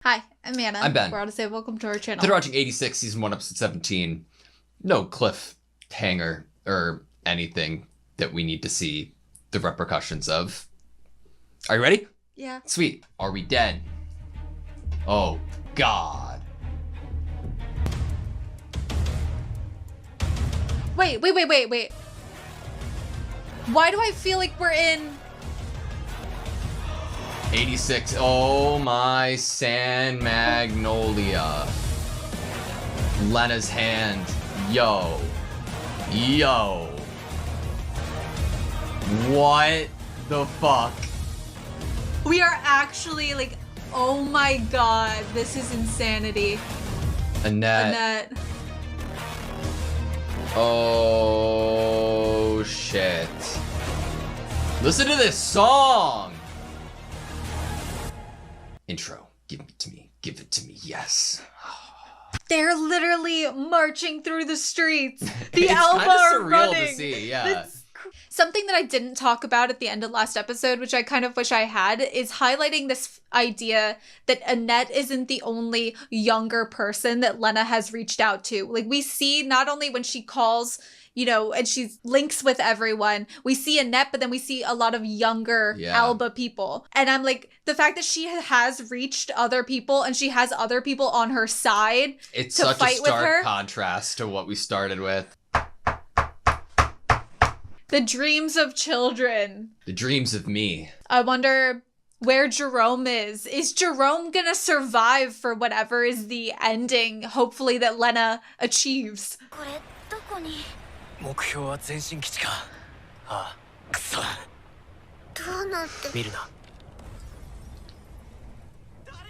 Hi, I'm Anna. I'm Ben. We're AutoSave. Welcome to our channel. They're watching 86, Season 1, Episode 17. No cliffhanger or anything that we need to see the repercussions of. Are you ready? Yeah. Sweet. Are we dead? Oh, God. Wait. Why do I feel like we're in... 86. Oh, my San Magnolia. Lena's hand. Yo. What the fuck? We are actually like, oh my god, this is insanity. Annette. Oh, shit. Listen to this song. Intro. Give it to me. Give it to me. Yes. They're literally marching through the streets. The It's Alba kind of are surreal running. to see, yeah. Something that I didn't talk about at the end of last episode, which I kind of wish I had, is highlighting this idea that Annette isn't the only younger person that Lena has reached out to. Like, we see not only when she calls, you know, and she links with everyone, we see Annette, but then we see a lot of younger Alba people. And I'm like, the fact that she has reached other people and she has other people on her side it's to such fight a with her. stark contrast to what we started with. The dreams of children. The dreams of me. I wonder where Jerome is. Is Jerome gonna survive for whatever is the ending, hopefully, that Lena achieves?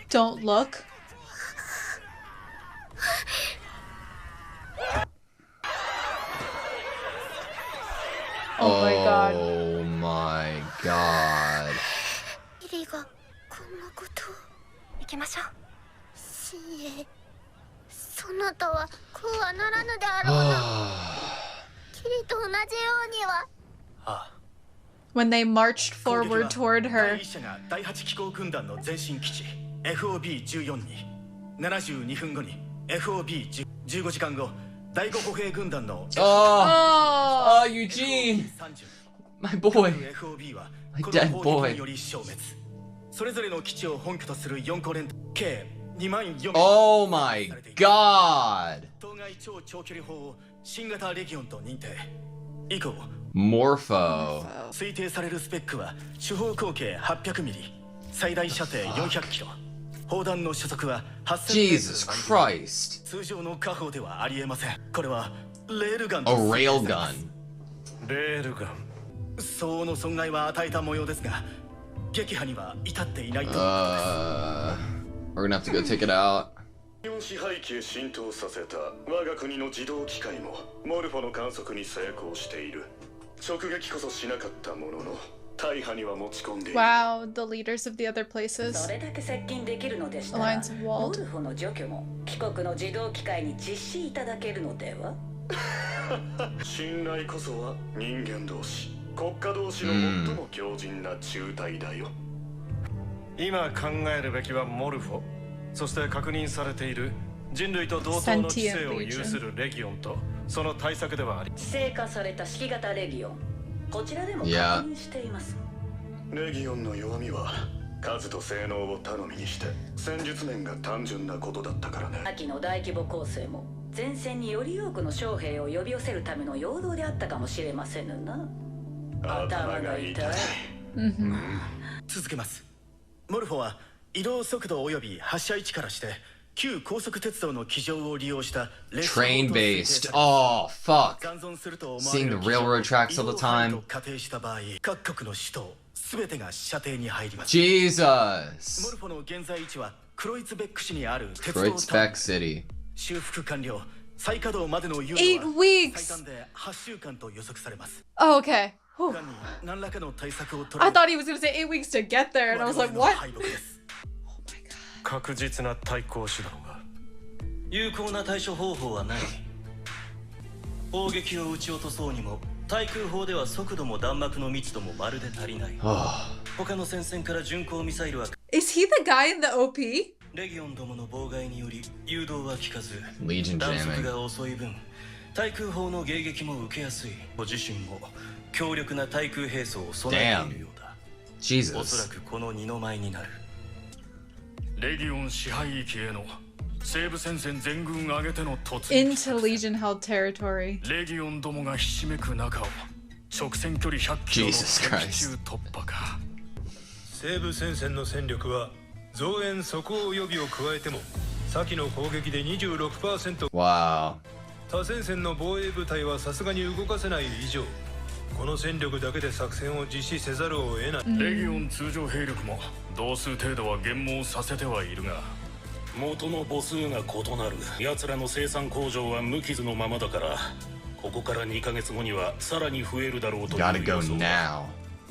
Don't look. Oh my god. Oh my god. When they marched forward toward her. Oh, Eugene. My boy. My dead boy. Oh my god. Morpho. Jesus Christ. A railgun. We're gonna have to go take it out. Wow, the leaders of the other places. Alliance of Wald. Train based. Oh, fuck. Seeing the railroad tracks all the time. Jesus. Kreuzberg City. 8 weeks. Oh, okay. Whew. I thought he was gonna say 8 weeks to get there, and I was like, what? Oh my god. 対空砲では速度も弾幕の密度もまるで足りない。他の戦線から巡航ミサイルは Is he the guy in the OP? レギオンどもの妨害により誘導は効かず Legion 弾速 jamming. が遅い分対空砲の迎撃も受けやすい。ご自身も強力な対空兵装を備えているようだ。おそら Jesus. くこの二の舞になる。レギオン支配域への西部戦線全軍挙げての突撃 Into Legion held territory. レギオンどもがひしめく中を直線距離100キロの Jesus 敵 Christ 中突破か。西部戦線の戦力は増援即応予備を加えても先の攻撃で 26%。 Wow. 他戦線の防衛部隊はさすがに動かせない以上この戦力だけで作戦を実施せざるを得ない。レギオン通常兵力も同数程度は減毛させてはいるが、元の母数が異なる。奴らの生産工場は無傷のままだから、ここから2ヶ月後にはさらに増えるだろうという Gotta go 予想だ。 now.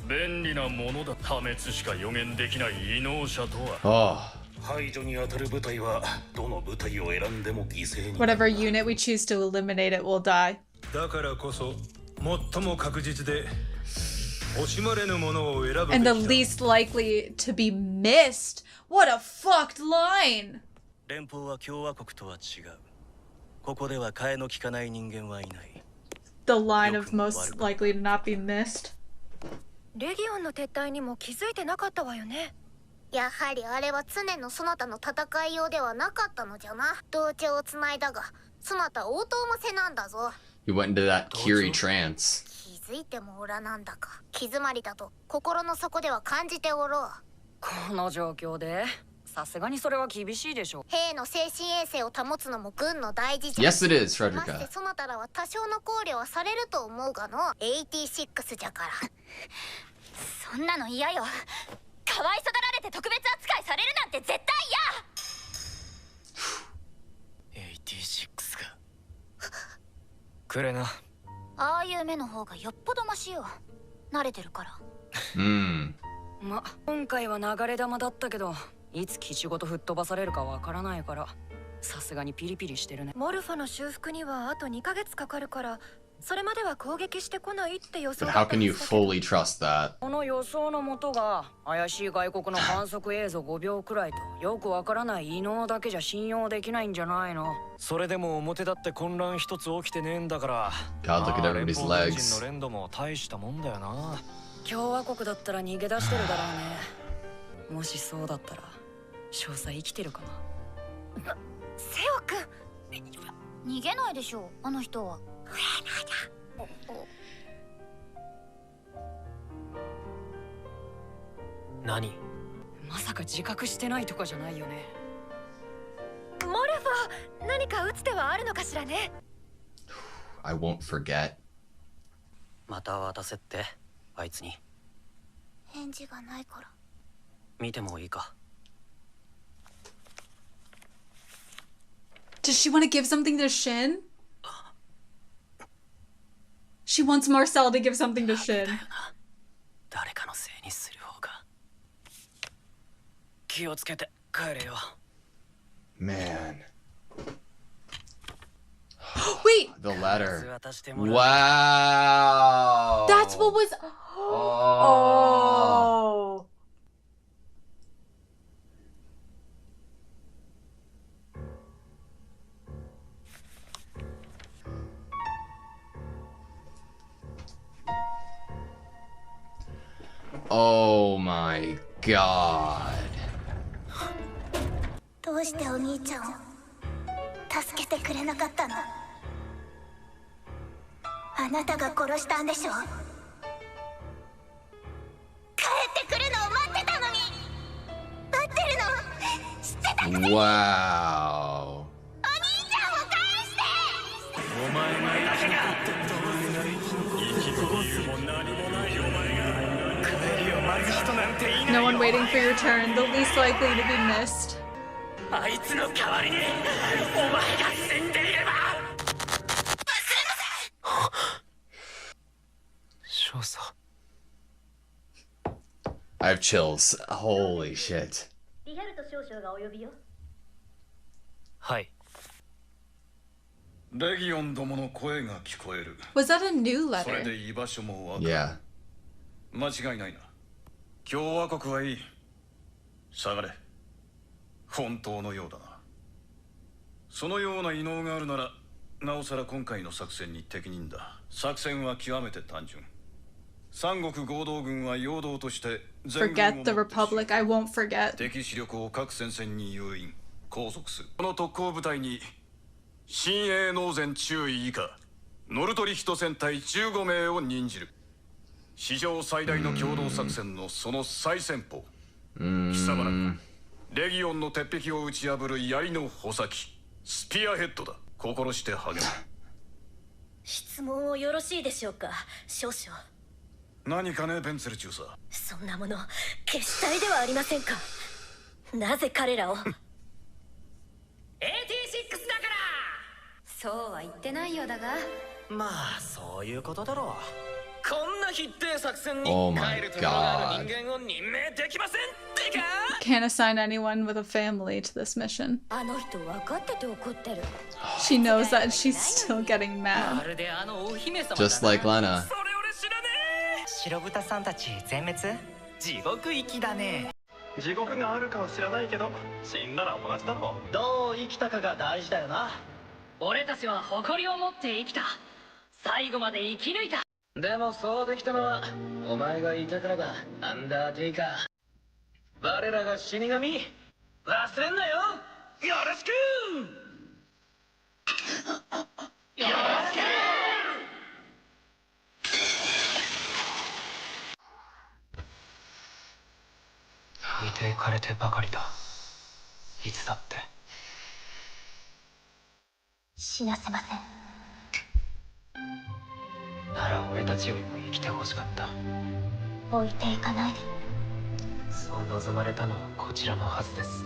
便利なものだ。破滅しか予言できない異能者とは。 Oh. 排除に当たる部隊はどの部隊を選んでも犠牲に。 Whatever unit we choose to eliminate, it will die. だからこそ最も確実で惜しまれぬものを選ぶべき And だ。 the least likely to be missed. What a fucked line! 連邦は共和国とは違う。ここでは替えの利かない人間はいない。 The line of most likely to not be missed. レギオンの撤退にも気づいてなかったわよね。やはりあれは常のそなたの戦いようではなかったのじゃな。同調をつないだがそなた応答もせなんだぞ。 He went into that Kiri trance. 気づいてもおらなんだか。気詰まりだと心の底では感じておろう。この状況でさすがにそれは厳しいでしょう。兵の精神衛生を保つのも軍の大事じゃ。 Yes, it is, まして Frederica. そなたらは多少の考慮はされると思うがの。86じゃから。そんなの嫌よ。かわいそがられて特別扱いされるなんて絶対86がくれな。嫌。ああいう目の方がよっぽどマシよ。慣れてるから。Hmm. ま、今回は流れ弾だったけど、いつ基地ごと吹っ飛ばされるかわからないから、さすがにピリピリしてるね。モルファの修復にはあと2ヶ月かかるから、それまでは攻撃してこないって予想 But だ how った can は you ずだけど。 fully trust that? この予想のもとが怪しい外国の観測映像5秒くらいとよくわからない異能だけじゃ信用できないんじゃないの。それでも表だって混乱一つ起きてねえんだから。 God, look at まあ連 everybody's 邦軍人 legs. の連動も大したもんだよな。共和国だったら逃げ出してるだろうね。もしそうだったら詳細生きてるかな。セオ君、逃げないでしょうあの人は。何？まさか自覚してないとかじゃないよね。モルファ、何か打つ手はあるのかしらね。 I won't forget. また渡せってあいつに。返事がないから。見てもいいか。 Does she want to give something to Shin? She wants Marcel to give something to Shin. 誰かのせいにする方が。気をつけて帰れよ。Man. Wait! The letter. 渡してもらう。 Wow. That's what was. Oh. Oh my god. どうしてお兄ちゃんを助けてくれなかったの？あなたが殺したんでしょ？帰ってくるのを待ってたのに。待ってるの知ってたくせに。お兄ちゃんを Wow. 返して。お前が生き残ってどうになり、生きる理由も何もないお前が帰りを待つ人なんていないよ。 No one waiting for your turn, the least likely to be missed. あいつの代わりにお前が死んでいれば。少佐。I have chills. Holy shit. リハルト少将がお呼びよ。はい。レギオンどもの声が聞こえる。 Was that a new それ letter? で居場所もわかる。 Yeah. 間違いないな。共和国はいい。下がれ。本当のようだな。そのような異能があるならなおさら今回の作戦に適任だ。作戦は極めて単純。三国合同軍は陽動として全軍を Forget the Republic. I won't forget. 敵主力を各戦線に誘引拘束する。この特攻部隊に親衛農前中尉以下ノルトリヒト戦隊15名を任じる。史上最大の共同作戦のその最先鋒、貴様らがレギオンの鉄壁を打ち破る槍の穂先スピアヘッドだ。心して励む。質問をよろしいでしょうか、少々。何かね、ベンツェル中佐。そんなもの決死体ではありませんか。なぜ彼らを AT6 だから。そうは言ってないようだが、まあそういうことだろう。こんな必定作戦に Oh 帰 my るところがある人間を任命できませんってか。 Can't assign anyone with a family to this mission. あの人分かってて怒ってる。 She knows that she's still getting ま mad. るであのお姫様だな。 Just like Lena. それ俺知らねえ。白豚さんたち全滅？地獄行きだね。地獄があるかは知らないけど死んだら同じだろう。どう生きたかが大事だよな。俺たちは誇りを持って生きた。最後まで生き抜いた。でもそうできたのはお前がいたからだ、アンダーテイカー。我らが死神忘れんなよ。よろしく。よろしく。置いていかれてばかりだ。いつだって。死なせません。なら俺たちよりも生きてほしかった。置いていかないで。そう望まれたのはこちらのはずです。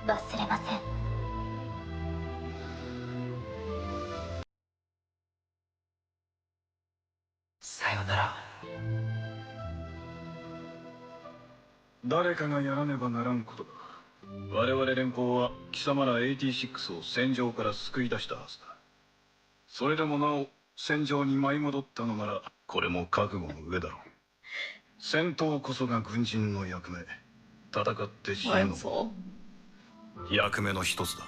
忘れません。さよなら。誰かがやらねばならんことだ。我々連邦は貴様ら86を戦場から救い出したはずだ。それでもなお戦場に舞い戻ったのならこれも覚悟の上だろう。戦闘こそが軍人の役目。戦って死ぬのも役目の一つだ。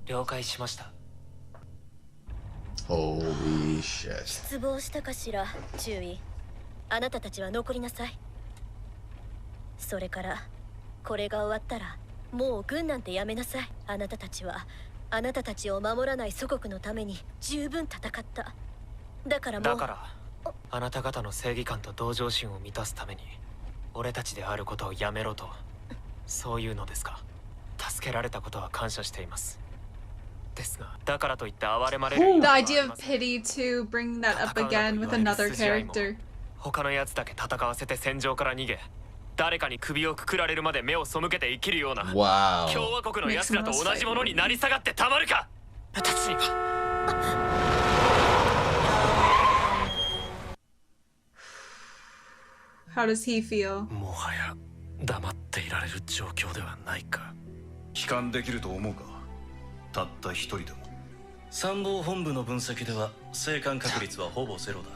了解しました。Holy shit. 失望したかしら、注意。あなたたちは残りなさい。それからこれが終わったらもう軍なんてやめなさい。あなたたちはあなたたちを守らない祖国のために十分戦った。だからもう。だからあなた方の正義感と同情心を満たすために俺たちであることをやめろと、そういうのですか。助けられたことは感謝しています。ですがだからといって哀れまれる。 The idea of pity to bring that up again with another character. 他のやつだけ戦わせて戦場から逃げ、誰かに首をくくられるまで目を背けて生きるような Wow. 共和国の奴らと同じものになり下がってたまるか。私には。How does he feel? もはや黙っていられる状況ではないか。帰還できると思うか。たった一人でも。参謀本部の分析では生還確率はほぼゼロだ。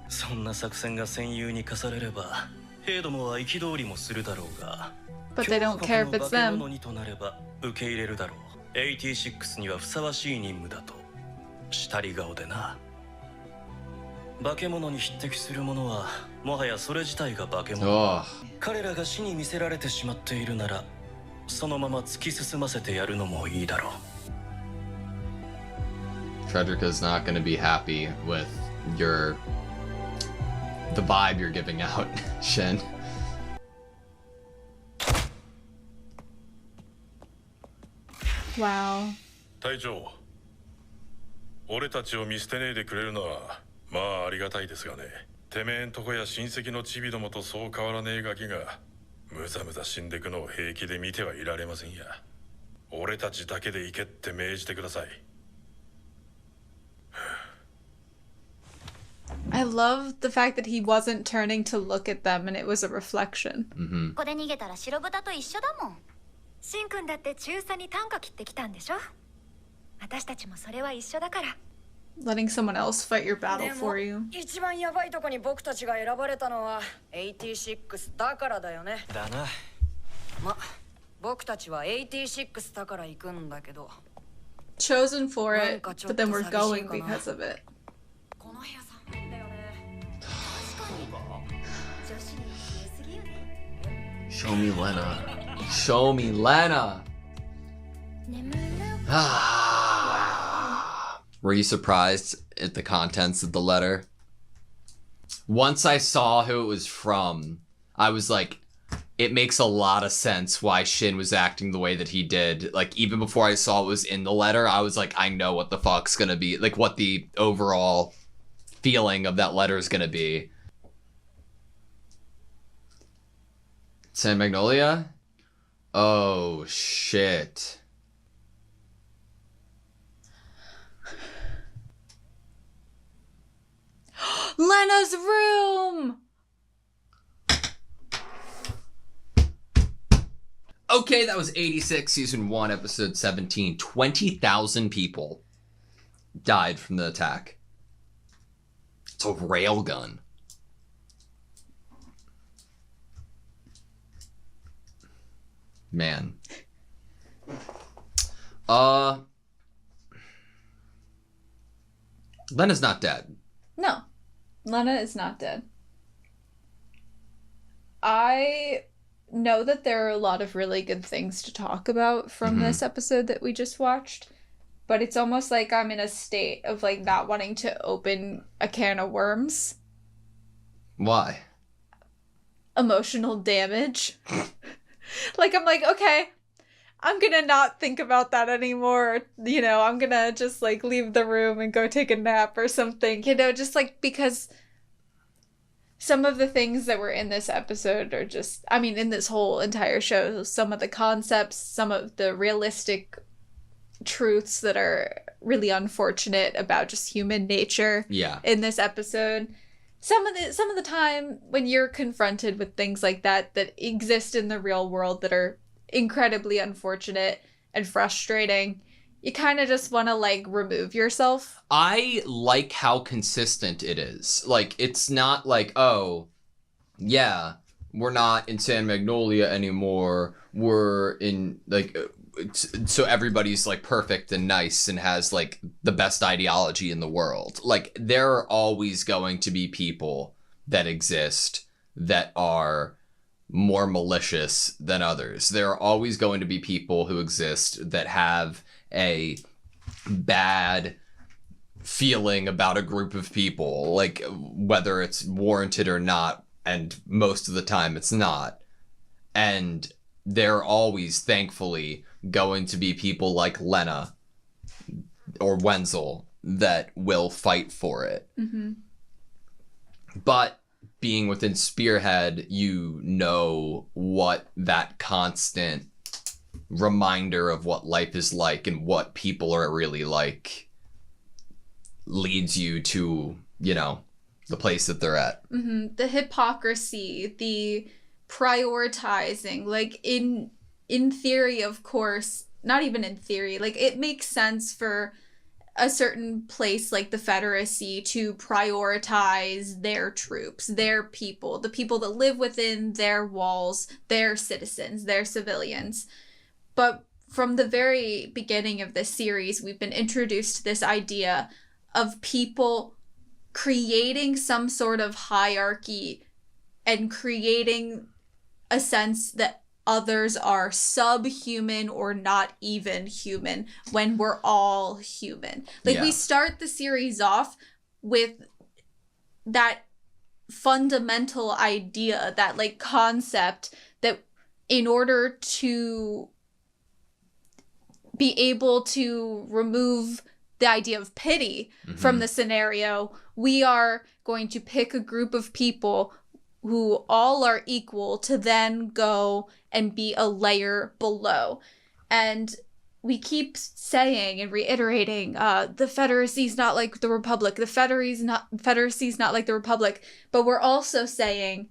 そんな作戦が戦友に課されれば兵どもは憤りもするだろうが、 But they don't care if it's 化け them. 物にとなれば受け入れるだろう。86にはふさわしい任務だとしたり顔でな。化け物に匹敵するものはもはやそれ自体が化け物。 Oh. 彼らが死に見せられてしまっているならそのまま突き進ませてやるのもいいだろう。 Frederica's not going to be happy with the vibe you're giving out, Shin. 隊長、俺たちを見捨てねえでくれるのはまあありがたいですがね。てめえんとこや親戚のチビどもとそう変わらねえガキがむざむざ死んでくのを平気で見てはいられませんや。俺たちだけで行けって命じてください。I love the fact that he wasn't turning to look at them and it was a reflection. ここで逃げたら白豚と一緒だもん。シンくんだって中佐に短歌切ってきたんでしょ。私たちもそれは一緒だから。letting someone else fight your battle でも for you. 一番ヤバいとこに僕たちが選ばれたのは86だからだよね。だな。ま、僕たちは86だから行くんだけど。 Chosen for it, but then we're going because of it. この部屋寒いんだよね。 Show me Lena. Show me Lena. Were you surprised at the contents of the letter? Once I saw who it was from, I was like, it makes a lot of sense why Shin was acting the way that he did. Like, even before I saw it was in the letter, I was like, I know what the fuck's gonna be. Like, what the overall feeling of that letter is gonna be. San Magnolia? Oh, shit. Lena's room! Okay, that was 86, season 1, episode 17. 20,000 people died from the attack. It's a railgun. Man. Lena's not dead. No. Lena is not dead. I know that there are a lot of really good things to talk about from this episode that we just watched, but it's almost like I'm in a state of like not wanting to open a can of worms. Why? Emotional damage. Like, I'm like, okay, I'm gonna not think about that anymore. You know, I'm gonna just like leave the room and go take a nap or something, you know, just like because some of the things that were in this episode are just, I mean, in this whole entire show, some of the concepts, some of the realistic truths that are really unfortunate about just human nature in this episode. Some of the time when you're confronted with things like that exist in the real world that are incredibly unfortunate and frustrating, you kind of just want to like remove yourself. I like how consistent it is. Like, it's not like, oh, yeah, we're not in San Magnolia anymore. We're in, like, so everybody's, like, perfect and nice and has, like, the best ideology in the world. Like, there are always going to be people that exist that are more malicious than others. There are always going to be people who exist that have a bad feeling about a group of people, like whether it's warranted or not, and most of the time it's not. And there are always, thankfully, going to be people like Lena or Wenzel that will fight for it. But being within Spearhead, you know what that constant reminder of what life is like and what people are really like leads you to, you know, the place that they're at. The hypocrisy, the prioritizing, like in theory, of course, not even in theory, like it makes sense for a certain place like the Federacy to prioritize their troops, their people, the people that live within their walls, their citizens, their civilians. But from the very beginning of this series, we've been introduced to this idea of people creating some sort of hierarchy and creating a sense that others are subhuman or not even human when we're all human. Like, we start the series off with that fundamental idea, that like concept that in order to be able to remove the idea of pity from the scenario, we are going to pick a group of people who all are equal to then go and be a layer below. And we keep saying and reiterating, the Federacy's not like the Republic, the Federacy's not like the Republic, but we're also saying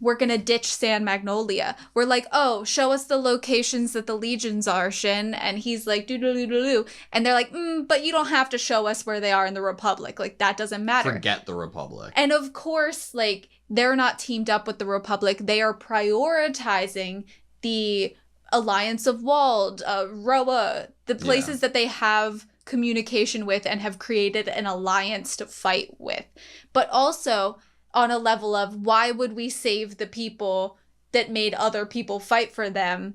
we're going to ditch San Magnolia. We're like, oh, show us the locations that the legions are, Shin. And he's like, doo-doo-doo-doo-doo. And they're like, but you don't have to show us where they are in the Republic. Like, that doesn't matter. Forget the Republic. And of course, like, they're not teamed up with the Republic. They are prioritizing the Alliance of Wald, Roa, the places that they have communication with and have created an alliance to fight with. But also on a level of, why would we save the people that made other people fight for them?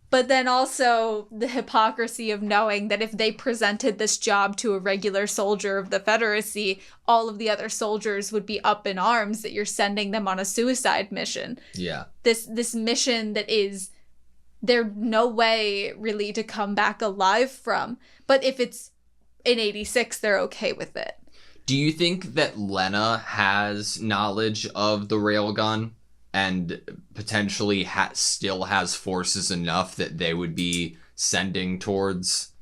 But then also the hypocrisy of knowing that if they presented this job to a regular soldier of the Federacy, all of the other soldiers would be up in arms that you're sending them on a suicide mission. Yeah. This mission that is, there's no way really to come back alive from. But if it's in 86, they're okay with it. Do you think that Lena has knowledge of the railgun and potentially still has forces enough that they would be sending towards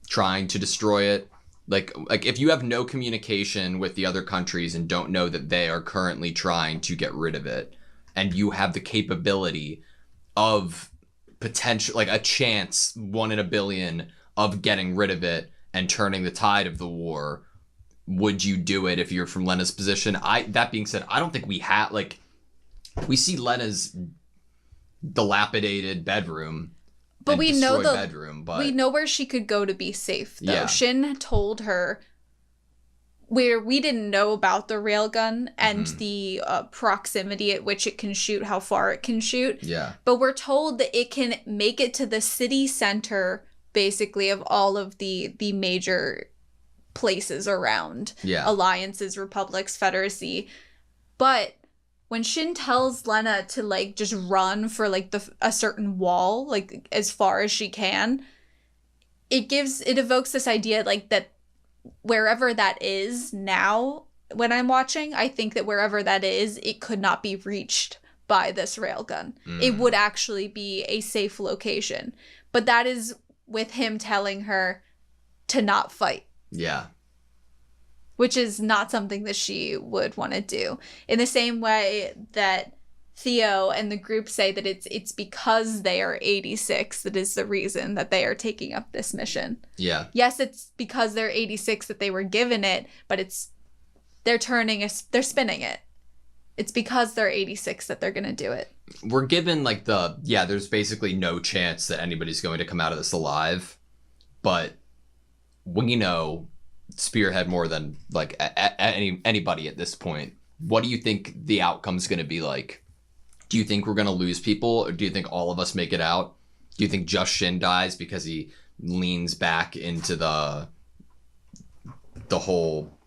trying to destroy it? Like if you have no communication with the other countries and don't know that they are currently trying to get rid of it, and you have the capability of potential, like a chance, 1 in a billion of getting rid of it and turning the tide of the war, would you do it if you're from Lena's position? That being said, I don't think we see Lena's dilapidated bedroom, but we know we know where she could go to be safe, though. Yeah. Shin told her, where we didn't know about the railgun and the proximity at which it can shoot, how far it can shoot. Yeah. But we're told that it can make it to the city center, basically, of all of the major places around. Yeah. Alliances, republics, Federacy. But when Shin tells Lena to, like, just run for, like, a certain wall, like, as far as she can, it evokes this idea, like, that wherever that is now, when I'm watching, I think that wherever that is, it could not be reached by this railgun. It would actually be a safe location. But that is with him telling her to not fight. Yeah. Which is not something that she would want to do. In the same way that Theo and the group say that it's because they are 86 that is the reason that they are taking up this mission. Yeah. Yes, it's because they're 86 that they were given it, but they're spinning it. It's because they're 86 that they're going to do it. We're given there's basically no chance that anybody's going to come out of this alive, but we know Spearhead more than anybody at this point. What do you think the outcome's going to be like? Do you think we're going to lose people, or do you think all of us make it out? Do you think just Shin dies because he leans back into the whole,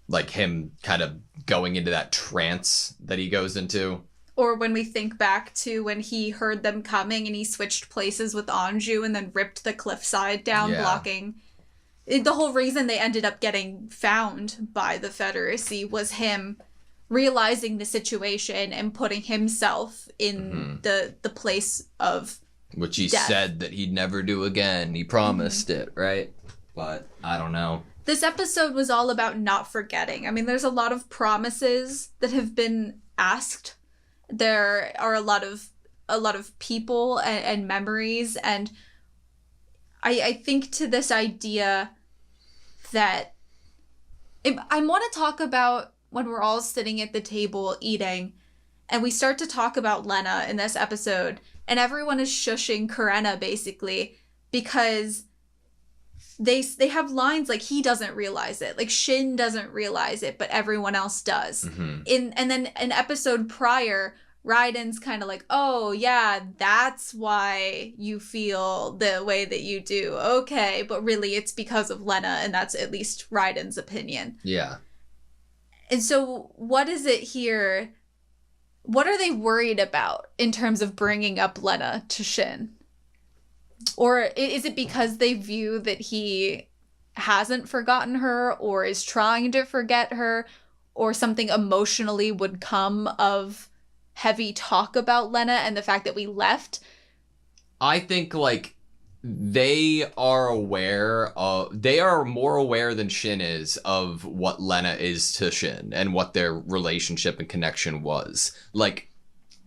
like, him kind of going into that trance that he goes into? Or when we think back to when he heard them coming and he switched places with Anju and then ripped the cliffside down, blocking. The whole reason they ended up getting found by the Federacy was him realizing the situation and putting himself in the place of which he death. Said that he'd never do again. He promised it, right? But I don't know. This episode was all about not forgetting. I mean, there's a lot of promises that have been asked. There are a lot of people and memories, and I think to this idea that I want to talk about when we're all sitting at the table eating and we start to talk about Lena in this episode and everyone is shushing Karena basically because they have lines like he doesn't realize it, like Shin doesn't realize it, but everyone else does. And then an episode prior, Raiden's kind of like, oh, yeah, that's why you feel the way that you do. Okay, but really it's because of Lena, and that's at least Raiden's opinion. Yeah. And so what is it here? What are they worried about in terms of bringing up Lena to Shin? Or is it because they view that he hasn't forgotten her or is trying to forget her, or something emotionally would come of heavy talk about Lena and the fact that we left? I think, like, they are more aware than Shin is of what Lena is to Shin and what their relationship and connection was. Like,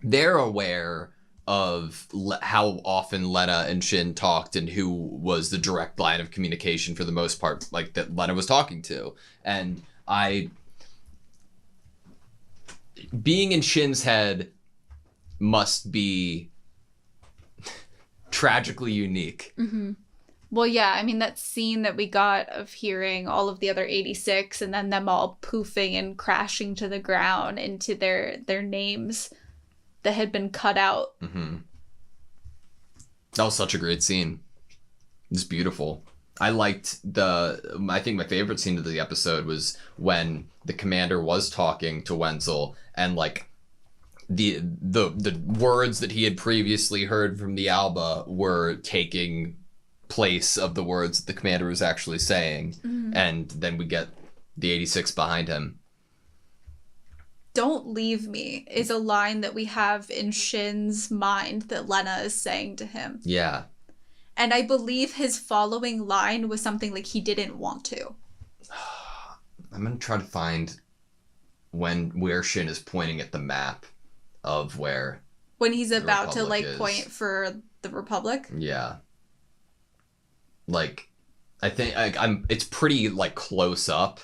they're aware of how often Lena and Shin talked and who was the direct line of communication for the most part, like, that Lena was talking to. And being in Shin's head must be tragically unique. Mm-hmm. Well, yeah, I mean, that scene that we got of hearing all of the other 86 and then them all poofing and crashing to the ground into their names that had been cut out. Mm-hmm. That was such a great scene. It's beautiful. I think my favorite scene of the episode was when the commander was talking to Wenzel and, like, the words that he had previously heard from the Alba were taking place of the words that the commander was actually saying. Mm-hmm. And then we get the 86 behind him. "Don't leave me" is a line that we have in Shin's mind that Lena is saying to him. Yeah. And I believe his following line was something like he didn't want to. I'm going to try to find where Shin is pointing at the map of where... When he's about to, like, is. point for the Republic? Yeah. Like, I think it's pretty, like, close up,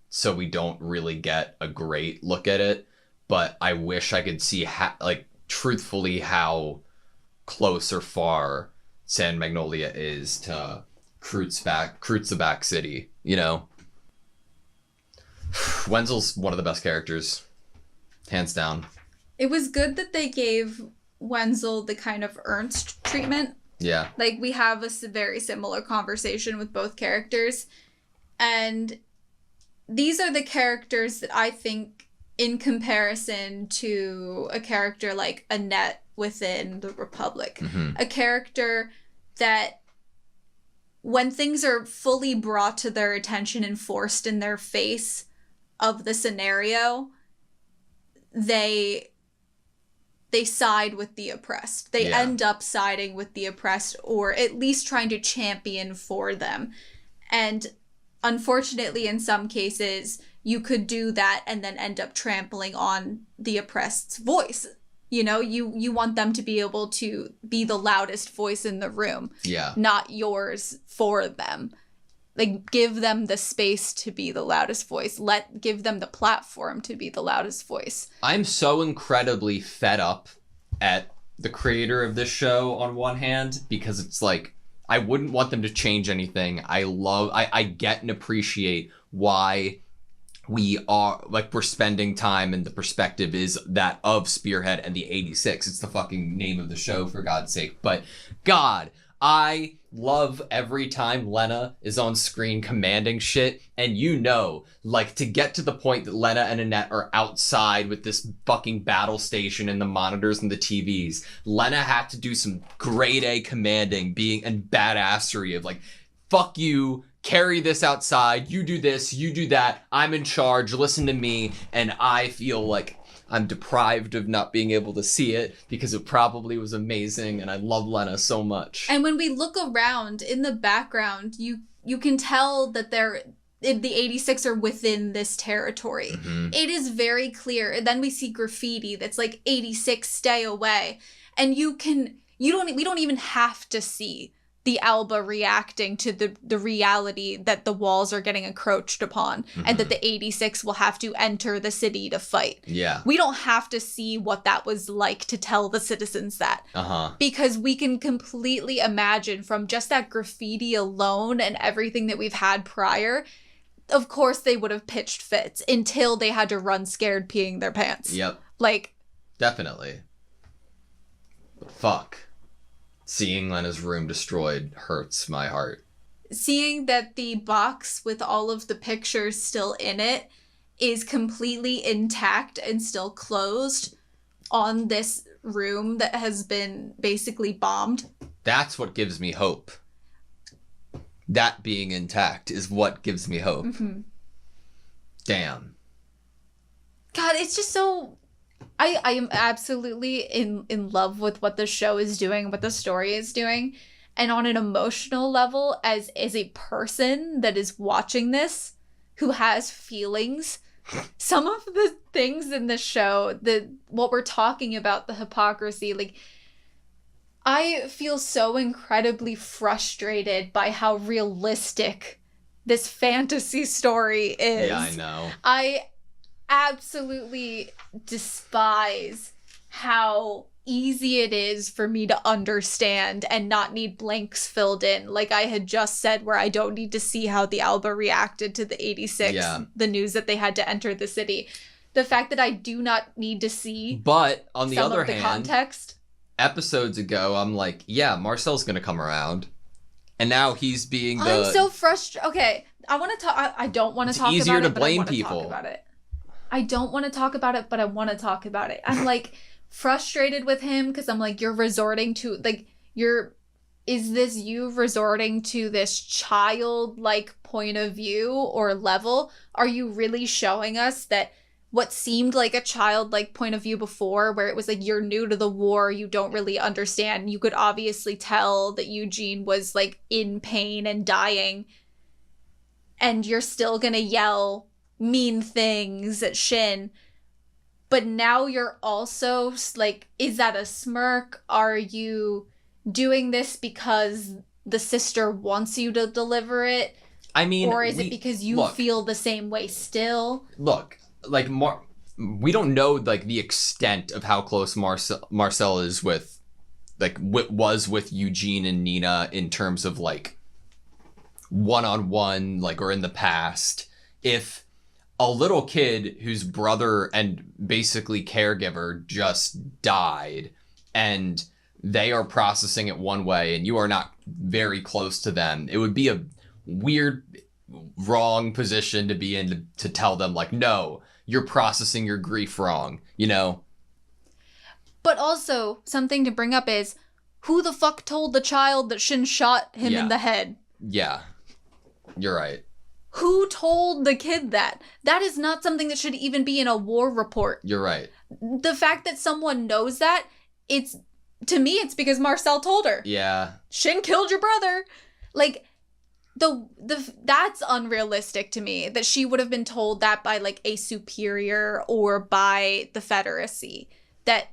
so we don't really get a great look at it, but I wish I could see, truthfully how close or far San Magnolia is to Kreutzeback City, you know? Wenzel's one of the best characters, hands down. It was good that they gave Wenzel the kind of Ernst treatment. Yeah. Like, we have a very similar conversation with both characters. And these are the characters that I think, in comparison to a character like Annette within the Republic, mm-hmm. a character that, when things are fully brought to their attention and forced in their face of the scenario, they side with the oppressed. They end up siding with the oppressed, or at least trying to champion for them. And unfortunately, in some cases, you could do that and then end up trampling on the oppressed's voice. You know, you want them to be able to be the loudest voice in the room. Yeah. Not yours for them. Like, give them the space to be the loudest voice. Give them the platform to be the loudest voice. I'm so incredibly fed up at the creator of this show on one hand, because it's like, I wouldn't want them to change anything. I get and appreciate why we're spending time, and the perspective is that of Spearhead and the 86. It's the fucking name of the show, for God's sake. But God, I love every time Lena is on screen commanding shit, and to get to the point that Lena and Annette are outside with this fucking battle station and the monitors and the TVs, Lena had to do some grade A commanding, and badassery of, like, fuck you, carry this outside, you do this, you do that, I'm in charge, listen to me, and I feel like I'm deprived of not being able to see it, because it probably was amazing, and I love Lena so much. And when we look around in the background, you can tell that the 86 are within this territory. Mm-hmm. It is very clear. And then we see graffiti that's like, 86, stay away. And we don't even have to see the Alba reacting to the reality that the walls are getting encroached upon, mm-hmm. and that the 86 will have to enter the city to fight. Yeah. We don't have to see what that was like to tell the citizens that. Uh-huh. Because we can completely imagine from just that graffiti alone and everything that we've had prior, of course they would have pitched fits until they had to run scared peeing their pants. Yep. Like. Definitely. But fuck. Seeing Lena's room destroyed hurts my heart. Seeing that the box with all of the pictures still in it is completely intact and still closed on this room that has been basically bombed. That's what gives me hope. That being intact is what gives me hope. Mm-hmm. Damn. God, it's just so... I am absolutely in love with what the show is doing, what the story is doing. and on an emotional level as a person that is watching this, who has feelings, some of the things in the show, what we're talking about, the hypocrisy, like, I feel so incredibly frustrated by how realistic this fantasy story is. Yeah, I know. I absolutely despise how easy it is for me to understand and not need blanks filled in. Like I had just said, where I don't need to see how the Alba reacted to the 86, the news that they had to enter the city. The fact that I do not need to see but on the some other of the hand, context. Episodes ago, I'm like, yeah, Marcel's gonna come around. And now he's being the... I'm so frustrated. Okay, I want to talk... I don't want to talk about it, It's easier to but I blame want to people. talk about it. I don't want to talk about it, but I want to talk about it. I'm like frustrated with him because I'm like, you're resorting to like is this you resorting to this childlike point of view or level? Are you really showing us that what seemed like a childlike point of view before, where it was like, you're new to the war, you don't really understand, you could obviously tell that Eugene was like in pain and dying, and you're still gonna yell mean things at Shin, but now you're also like, is that a smirk? Are you doing this because the sister wants you to deliver it? I mean, or is it because you feel the same way still? Look, like we don't know like the extent of how close Marcel is with, like, was with Eugene and Nina in terms of like one-on-one, like, or in the past. If a little kid whose brother and basically caregiver just died and they are processing it one way and you are not very close to them, it would be a weird, wrong position to be in to tell them like, no, you're processing your grief wrong, you know? But also, something to bring up is, who the fuck told the child that Shin shot him in the head? Yeah, you're right. Who told the kid that? That is not something that should even be in a war report. You're right. The fact that someone knows that, to me, it's because Marcel told her. Yeah. Shin killed your brother. Like, that's unrealistic to me, that she would have been told that by like a superior or by the Federacy, that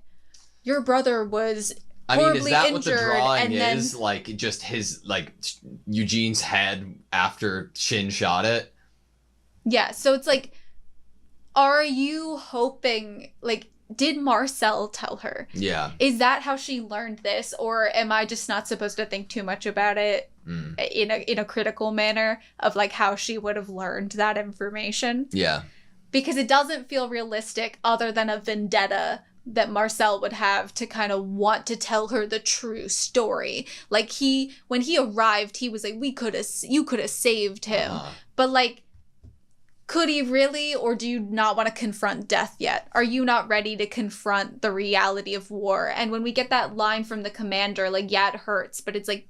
your brother was horribly is that injured, what the drawing and is? then, like, just his, like, Eugene's head after Shin shot it? yeah, so it's like, are you hoping, like, did Marcel tell her? Yeah. Is that how she learned this? Or am I just not supposed to think too much about it in a critical manner of like how she would have learned that information? Yeah. Because it doesn't feel realistic other than a vendetta that Marcel would have to kind of want to tell her the true story. Like when he arrived, he was like, you could have saved him. But like, could he really, or do you not want to confront death yet? Are you not ready to confront the reality of war? And when we get that line from the commander, like, yeah, it hurts, but it's like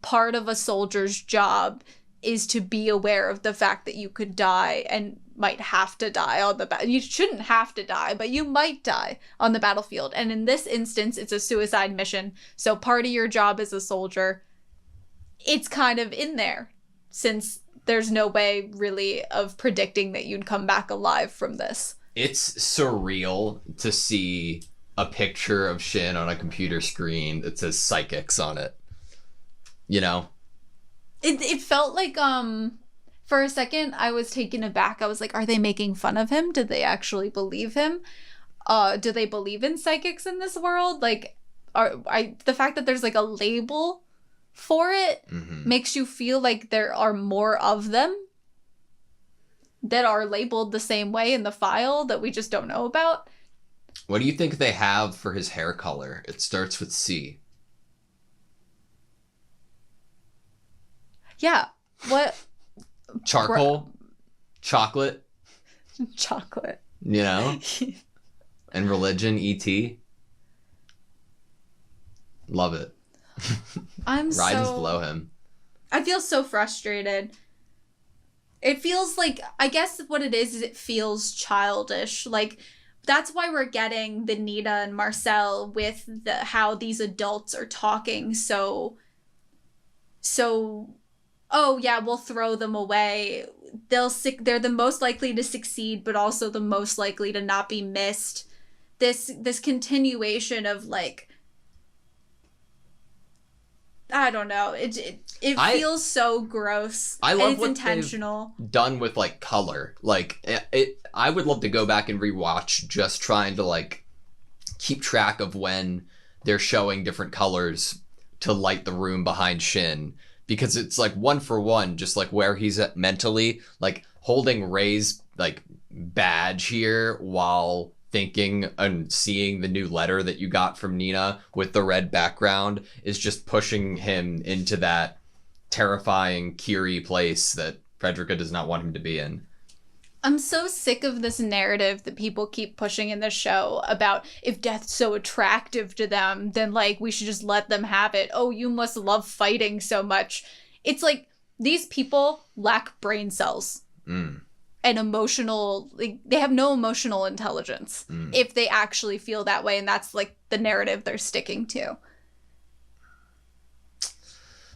part of a soldier's job is to be aware of the fact that you could die and might have to die on the you shouldn't have to die, but you might die on the battlefield. And in this instance, it's a suicide mission. So part of your job as a soldier, it's kind of in there, since there's no way really of predicting that you'd come back alive from this. It's surreal to see a picture of Shin on a computer screen that says psychics on it. You know? It felt like, for a second, I was taken aback. I was like, are they making fun of him? Did they actually believe him? Do they believe in psychics in this world? Like, the fact that there's like a label for it makes you feel like there are more of them that are labeled the same way in the file that we just don't know about. What do you think they have for his hair color? It starts with C. Yeah. What? Charcoal? Chocolate? Chocolate. You know? And religion, E.T. Love it. Rises below him. I feel so frustrated. It feels like, I guess what it is it feels childish. Like, that's why we're getting the Nina and Marcel with how these adults are talking so So, oh yeah, we'll throw them away. They're the most likely to succeed, but also the most likely to not be missed. This continuation of like, I don't know. It feels so gross. I love and it's what intentional. they've done with like color. Like I would love to go back and rewatch just trying to like keep track of when they're showing different colors to light the room behind Shin, because it's like one for one, just like where he's at mentally, like holding Ray's like badge here while thinking and seeing the new letter that you got from Nina with the red background is just pushing him into that terrifying Kiri place that Frederica does not want him to be in. I'm so sick of this narrative that people keep pushing in the show about if death's so attractive to them, then like we should just let them have it. Oh, you must love fighting so much. It's like these people lack brain cells. And emotional, like, they have no emotional intelligence if they actually feel that way, and that's like the narrative they're sticking to.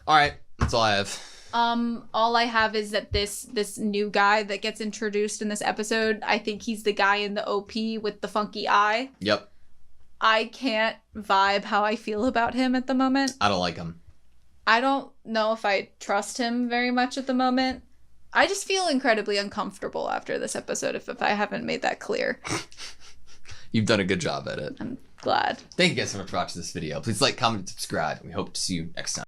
All right, that's all I have. All I have is that this new guy that gets introduced in this episode, I think he's the guy in the OP with the funky eye. Yep. I can't vibe how I feel about him at the moment. I don't like him. I don't know if I trust him very much at the moment. I just feel incredibly uncomfortable after this episode, if I haven't made that clear. You've done a good job at it. I'm glad. Thank you guys so much for watching this video. Please like, comment, and subscribe. We hope to see you next time.